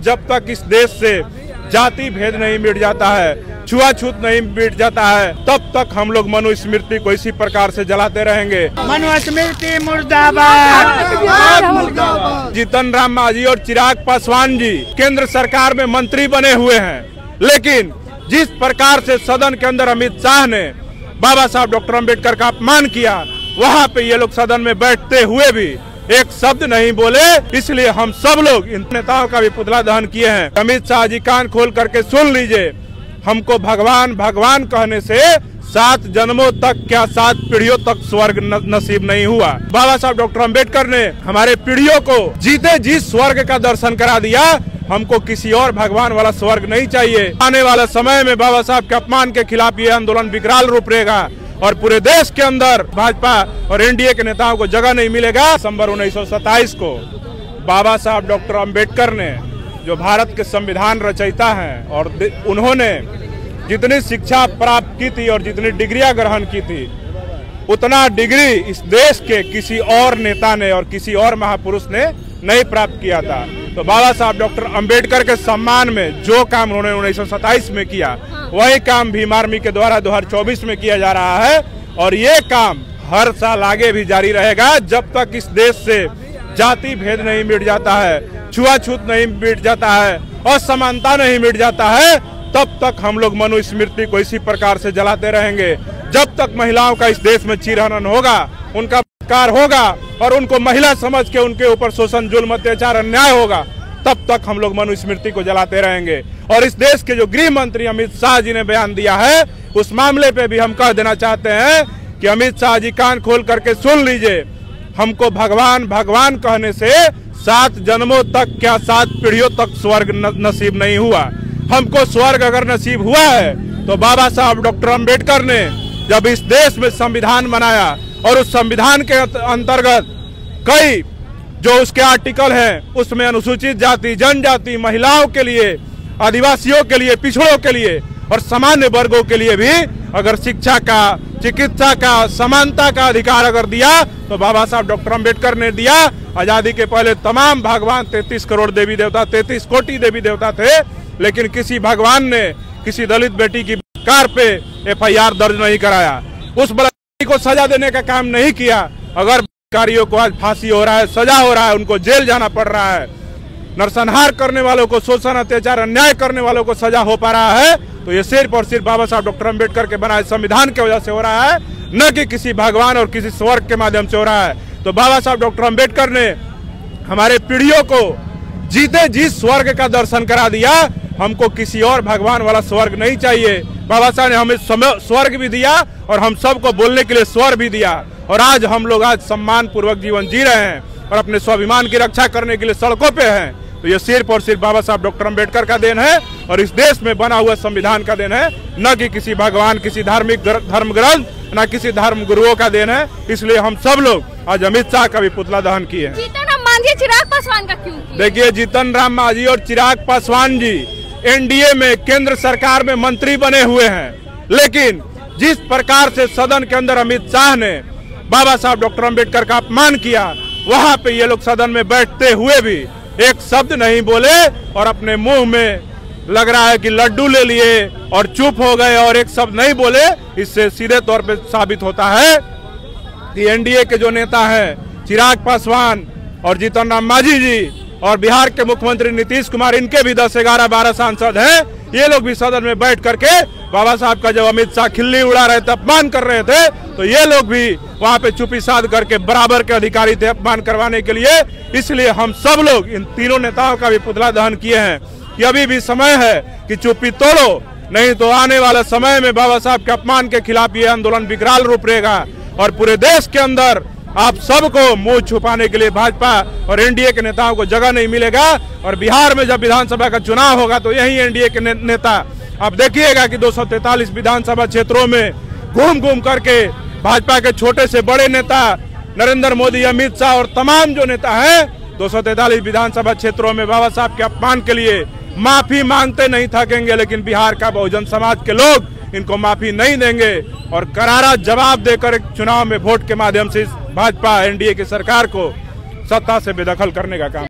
जब तक इस देश से जाति भेद नहीं मिट जाता है, छुआछूत नहीं मिट जाता है, तब तक हम लोग मनुस्मृति को इसी प्रकार से जलाते रहेंगे। मनुस्मृति मुर्दाबाद। जीतन राम मांझी और चिराग पासवान जी केंद्र सरकार में मंत्री बने हुए हैं, लेकिन जिस प्रकार से सदन के अंदर अमित शाह ने बाबा साहब डॉक्टर अम्बेडकर का अपमान किया, वहाँ पे ये लोग सदन में बैठते हुए भी एक शब्द नहीं बोले। इसलिए हम सब लोग इन नेताओं का भी पुतला दहन किए हैं। अमित शाह जी कान खोल करके सुन लीजिए, हमको भगवान भगवान कहने से 7 जन्मों तक क्या 7 पीढ़ियों तक स्वर्ग नसीब नहीं हुआ। बाबा साहब डॉक्टर अम्बेडकर ने हमारे पीढ़ियों को जीते जी स्वर्ग का दर्शन करा दिया। हमको किसी और भगवान वाला स्वर्ग नहीं चाहिए। आने वाला समय में बाबा साहब के अपमान के खिलाफ ये आंदोलन विकराल रूप लेगा और पूरे देश के अंदर भाजपा और एनडीए के नेताओं को जगह नहीं मिलेगा। दिसंबर 1927 को बाबा साहब डॉक्टर अम्बेडकर ने, जो भारत के संविधान रचयिता हैं, और उन्होंने जितनी शिक्षा प्राप्त की थी और जितनी डिग्रियां ग्रहण की थी, उतना डिग्री इस देश के किसी और नेता ने और किसी और महापुरुष ने नहीं प्राप्त किया था। तो बाबा साहब डॉक्टर अम्बेडकर के सम्मान में जो काम उन्होंने 1927 में किया, वही काम भीम आर्मी के द्वारा 2024 में किया जा रहा है और ये काम हर साल आगे भी जारी रहेगा जब तक इस देश से जाति भेद नहीं मिट जाता है, छुआछूत नहीं मिट जाता है, असमानता नहीं मिट जाता है, तब तक हम लोग मनुस्मृति को इसी प्रकार से जलाते रहेंगे। जब तक महिलाओं का इस देश में चीरहनन होगा, उनका कार होगा और उनको महिला समझ के उनके ऊपर शोषण, जुल्म, अत्याचार, अन्याय होगा, तब तक हम लोग मनुस्मृति को जलाते रहेंगे। और इस देश के जो गृह मंत्री अमित शाह जी ने बयान दिया है, उस मामले पे भी हम कह देना चाहते हैं कि अमित शाह जी कान खोल करके सुन लीजिए, हमको भगवान भगवान कहने से 7 जन्मों तक क्या 7 पीढ़ियों तक स्वर्ग नसीब नहीं हुआ। हमको स्वर्ग अगर नसीब हुआ है तो बाबा साहब डॉक्टर अम्बेडकर ने जब इस देश में संविधान बनाया और उस संविधान के अंतर्गत कई जो उसके आर्टिकल हैं, उसमें अनुसूचित जाति, जनजाति, महिलाओं के लिए, आदिवासियों के लिए, पिछड़ों के लिए और सामान्य वर्गों के लिए भी अगर शिक्षा का, चिकित्सा का, समानता का अधिकार अगर दिया तो बाबा साहब डॉक्टर अम्बेडकर ने दिया। आजादी के पहले तमाम भगवान 33 करोड़ देवी देवता, 33 कोटि देवी देवता थे, लेकिन किसी भगवान ने किसी दलित बेटी की कार पे FIR दर्ज नहीं कराया, उस बलात्कारी को सजा देने का काम नहीं किया। अगर बलात्कारियों को आज फांसी हो रहा है, सजा हो रहा है, उनको जेल जाना पड़ रहा है, नरसंहार करने वालों को, शोषण, अत्याचार, अन्याय करने वालों को सजा हो पा रहा है, तो ये सिर्फ और सिर्फ बाबा साहब डॉक्टर अम्बेडकर के बनाए संविधान की वजह से हो रहा है, न कि किसी भगवान और किसी स्वर्ग के माध्यम से हो रहा है। तो बाबा साहब डॉक्टर अम्बेडकर ने हमारे पीढ़ियों को जीते जी स्वर्ग का दर्शन करा दिया। हमको किसी और भगवान वाला स्वर्ग नहीं चाहिए। बाबा साहब ने हमें स्वर्ग भी दिया और हम सबको बोलने के लिए स्वर भी दिया, और आज हम लोग आज सम्मान पूर्वक जीवन जी रहे हैं और अपने स्वाभिमान की रक्षा करने के लिए सड़कों पे हैं। तो ये सिर्फ और सिर्फ बाबा साहब डॉक्टर अम्बेडकर का देन है और इस देश में बना हुआ संविधान का देन है, न कि किसी भगवान, किसी धार्मिक धर्म ग्रंथ, न किसी धर्म गुरुओं का देन है। इसलिए हम सब लोग आज अमित शाह का भी पुतला दहन किए हैं। जीतन राम मांझी, चिराग पासवान का क्यों किया? देखिए, जीतन राम मांझी और चिराग पासवान जी एनडीए में, केंद्र सरकार में मंत्री बने हुए हैं, लेकिन जिस प्रकार से सदन के अंदर अमित शाह ने बाबा साहब डॉक्टर अम्बेडकर का अपमान किया, वहाँ पे ये लोग सदन में बैठते हुए भी एक शब्द नहीं बोले और अपने मुंह में लग रहा है कि लड्डू ले लिए और चुप हो गए और एक शब्द नहीं बोले। इससे सीधे तौर पे साबित होता है कि एनडीए के जो नेता हैं चिराग पासवान और जीतन राम मांझी जी और बिहार के मुख्यमंत्री नीतीश कुमार, इनके भी 10, 11, 12 सांसद हैं, ये लोग भी सदन में बैठ करके बाबा साहब का जब अमित शाह खिल्ली उड़ा रहे थे, अपमान कर रहे थे, तो ये लोग भी वहाँ पे चुप्पी साध करके बराबर के अधिकारी थे अपमान करवाने के लिए। इसलिए हम सब लोग इन तीनों नेताओं का भी पुतला दहन किए हैं कि अभी भी समय है कि चुप्पी तोड़ो, नहीं तो आने वाले समय में बाबा साहब के अपमान के खिलाफ ये आंदोलन विकराल रूप लेगा और पूरे देश के अंदर आप सबको मुंह छुपाने के लिए भाजपा और एनडीए के नेताओं को जगह नहीं मिलेगा। और बिहार में जब विधानसभा का चुनाव होगा तो यही एनडीए के नेता आप देखिएगा कि 243 विधानसभा क्षेत्रों में घूम घूम करके भाजपा के छोटे से बड़े नेता नरेंद्र मोदी, अमित शाह और तमाम जो नेता हैं 243 विधानसभा क्षेत्रों में बाबा साहब के अपमान के लिए माफी मांगते नहीं थकेंगे। लेकिन बिहार का बहुजन समाज के लोग इनको माफी नहीं देंगे और करारा जवाब देकर चुनाव में वोट के माध्यम से भाजपा एनडीए की सरकार को सत्ता से बेदखल करने का काम